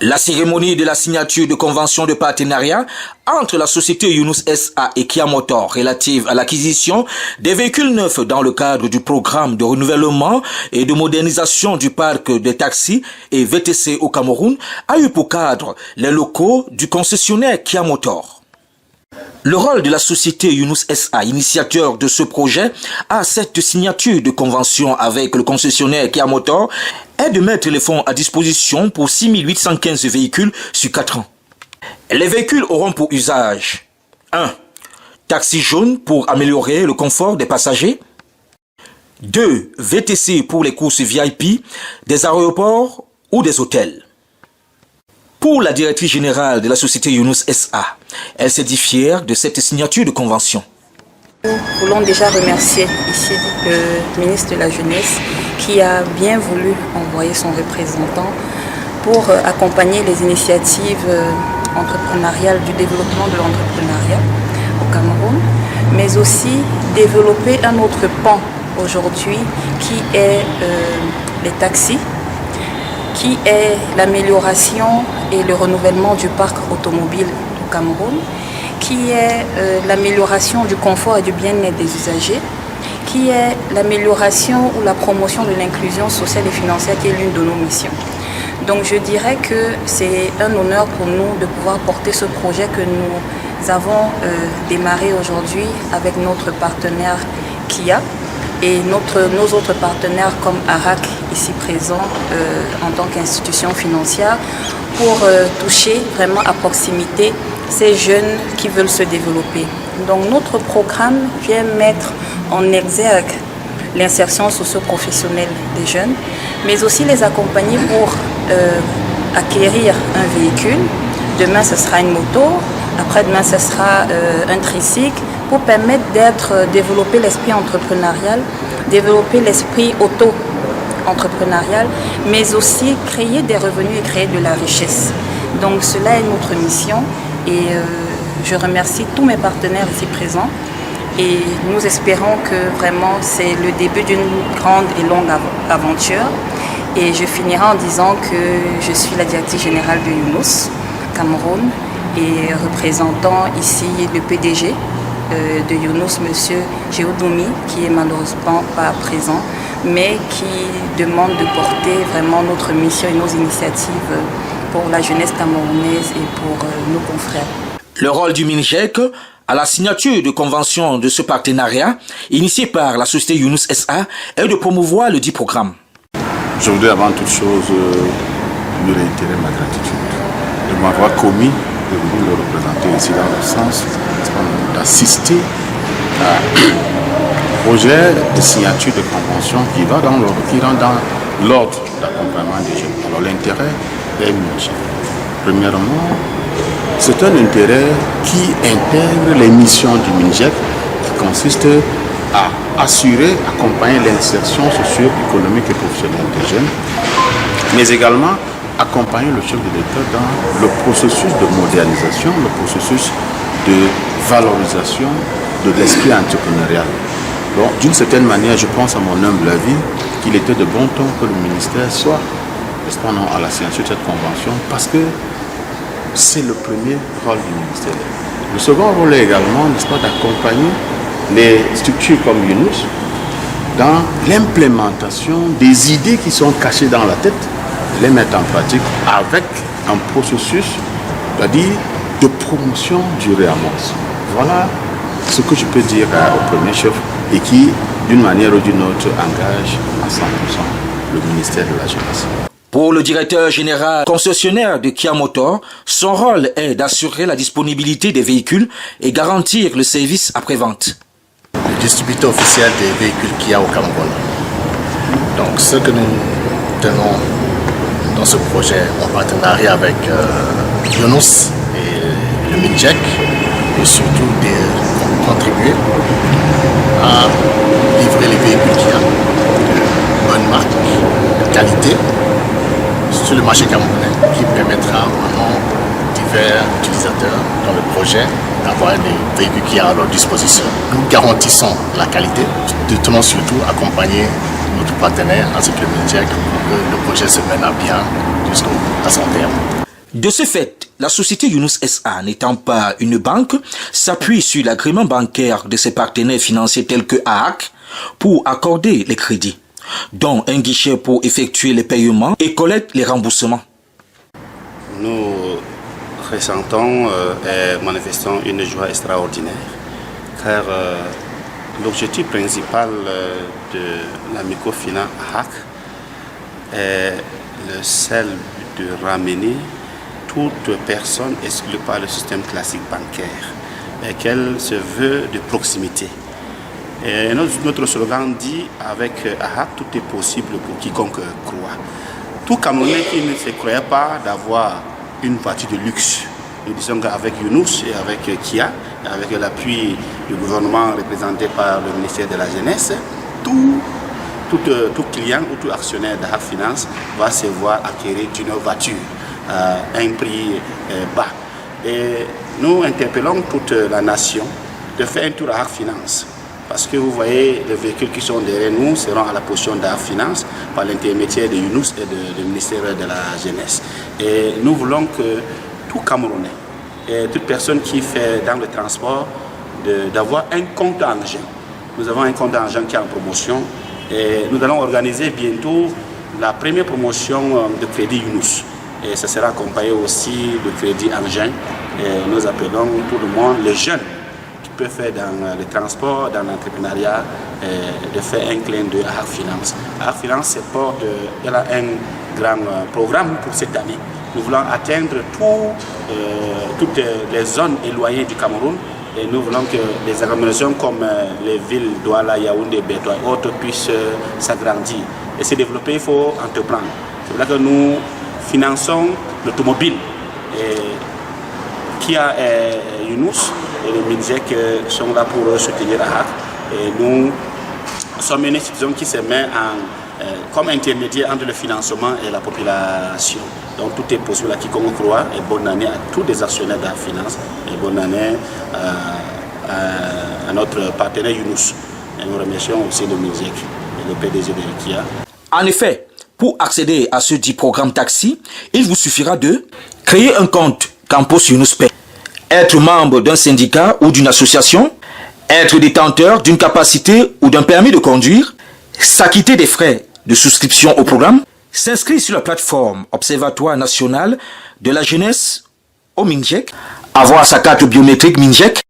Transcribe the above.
La cérémonie de la signature de convention de partenariat entre la société Yunus SA et Kia Motors relative à l'acquisition des véhicules neufs dans le cadre du programme de renouvellement et de modernisation du parc des taxis et VTC au Cameroun a eu pour cadre les locaux du concessionnaire Kia Motors. Le rôle de la société Yunus SA, initiateur de ce projet, à cette signature de convention avec le concessionnaire Kia Motors, est de mettre les fonds à disposition pour 6 815 véhicules sur 4 ans. Les véhicules auront pour usage 1. Taxi jaune pour améliorer le confort des passagers. 2. VTC pour les courses VIP des aéroports ou des hôtels. Pour la directrice générale de la société Yunus SA, elle s'est dit fière de cette signature de convention. Nous voulons déjà remercier ici le ministre de la Jeunesse qui a bien voulu envoyer son représentant pour accompagner les initiatives entrepreneuriales du développement de l'entrepreneuriat au Cameroun, mais aussi développer un autre pan aujourd'hui qui est les taxis, qui est l'amélioration et le renouvellement du parc automobile au Cameroun, qui est l'amélioration du confort et du bien-être des usagers, qui est l'amélioration ou la promotion de l'inclusion sociale et financière qui est l'une de nos missions. Donc je dirais que c'est un honneur pour nous de pouvoir porter ce projet que nous avons démarré aujourd'hui avec notre partenaire Kia et nos autres partenaires comme ARAC ici présents en tant qu'institution financière pour toucher vraiment à proximité ces jeunes qui veulent se développer. Donc notre programme vient mettre en exergue l'insertion socio-professionnelle des jeunes, mais aussi les accompagner pour acquérir un véhicule. Demain, ce sera une moto, après-demain, ce sera un tricycle, pour permettre développer l'esprit entrepreneurial, développer l'esprit auto-entrepreneurial, mais aussi créer des revenus et créer de la richesse. Donc cela est notre mission et je remercie tous mes partenaires ici présents et nous espérons que vraiment c'est le début d'une grande et longue aventure. Et je finirai en disant que je suis la directrice générale de Yunus, Cameroun, et représentant ici le PDG de Yunus, M. Géodomi, qui est malheureusement pas présent, mais qui demande de porter vraiment notre mission et nos initiatives pour la jeunesse camerounaise et pour nos confrères. Le rôle du MINJEC à la signature de convention de ce partenariat, initié par la société Yunus SA, est de promouvoir le dit programme. Je voudrais avant toute chose lui réitérer ma gratitude de m'avoir commis de venir le représenter ici dans le sens d'assister à un projet de signature de convention qui rentre dans l'ordre d'accompagnement des jeunes. Alors l'intérêt est multiple. Premièrement, c'est un intérêt qui intègre les missions du MINJEC qui consiste à assurer, accompagner l'insertion socio-économique et professionnelle des jeunes, mais également accompagner le chef de l'État dans le processus de modernisation, le processus de valorisation de l'esprit entrepreneurial. Donc, d'une certaine manière, je pense à mon humble avis qu'il était de bon ton que le ministère soit, n'est-ce pas, non, à la signature de cette convention, parce que c'est le premier rôle du ministère. Le second rôle est également, n'est-ce pas, d'accompagner les structures comme Yunus dans l'implémentation des idées qui sont cachées dans la tête, les mettre en pratique avec un processus, c'est-à-dire de promotion du réamorce. Voilà ce que je peux dire au premier chef et qui, d'une manière ou d'une autre, engage à 100% le ministère de la Jeunesse. Pour le directeur général concessionnaire de Kia Motors, son rôle est d'assurer la disponibilité des véhicules et garantir le service après-vente. Le distributeur officiel des véhicules Kia au Cameroun. Donc ce que nous tenons dans ce projet en partenariat avec Yunus et le MINJEC, et surtout de contribuer à livrer les véhicules Kia de bonne marque, de qualité, sur le marché camerounais, qui permettra vraiment divers utilisateurs dans le projet d'avoir des véhicules qui sont à leur disposition. Nous garantissons la qualité. Nous tenons surtout à accompagner notre partenaire ainsi que le MINJEC pour que le projet se mène à bien jusqu'à son terme. De ce fait, la société Younous SA, n'étant pas une banque, s'appuie sur l'agrément bancaire de ses partenaires financiers tels que AAC pour accorder les crédits, dont un guichet pour effectuer les paiements et collecter les remboursements. Nous ressentons et manifestons une joie extraordinaire, car l'objectif principal de la microfinance AAC est le seul but de ramener toute personne exclue par le système classique bancaire et qu'elle se veut de proximité. Et notre slogan dit avec AAC, tout est possible pour quiconque croit. Tout Camerounais qui ne se croyait pas d'avoir une voiture de luxe, nous disons qu'avec Younous et avec Kia, avec l'appui du gouvernement représenté par le ministère de la Jeunesse, tout client ou tout actionnaire d'AAC Finance va se voir acquérir une voiture à un prix bas. Et nous interpellons toute la nation de faire un tour à AAC Finance. Parce que vous voyez, les véhicules qui sont derrière nous seront à la position d'AAC Finance par l'intermédiaire de Younous et du ministère de la Jeunesse. Et nous voulons que tout Camerounais et toute personne qui fait dans le transport d'avoir un compte d'argent. Nous avons un compte d'argent qui est en promotion et nous allons organiser bientôt la première promotion de crédit Younous. Et ça sera accompagné aussi de crédit engin. Et nous appelons tout le monde, les jeunes qui peuvent faire dans le transport, dans l'entrepreneuriat, de faire un clin d'œil à AAC Finance. AAC Finance elle a un grand programme pour cette année. Nous voulons atteindre toutes les zones éloignées du Cameroun et nous voulons que les agglomérations comme les villes Douala, Yaoundé, Beto et autres puissent s'agrandir. Et se développer, il faut entreprendre. C'est pour ça que nous finançons l'automobile. Kia et Younous et le MINJEC sont là pour soutenir AAC. Et nous sommes une institution qui se met comme intermédiaire entre le financement et la population. Donc tout est possible à quiconque croit et bonne année à tous les actionnaires de la finance et bonne année à notre partenaire Younous. Et nous remercions aussi le MINJEC et le PDG de Kia. En effet, pour accéder à ce dit programme taxi, il vous suffira de créer un compte Campos Younous Pay, être membre d'un syndicat ou d'une association, être détenteur d'une capacité ou d'un permis de conduire, s'acquitter des frais de souscription au programme, s'inscrire sur la plateforme Observatoire national de la jeunesse au MINJEC, avoir sa carte biométrique MINJEC,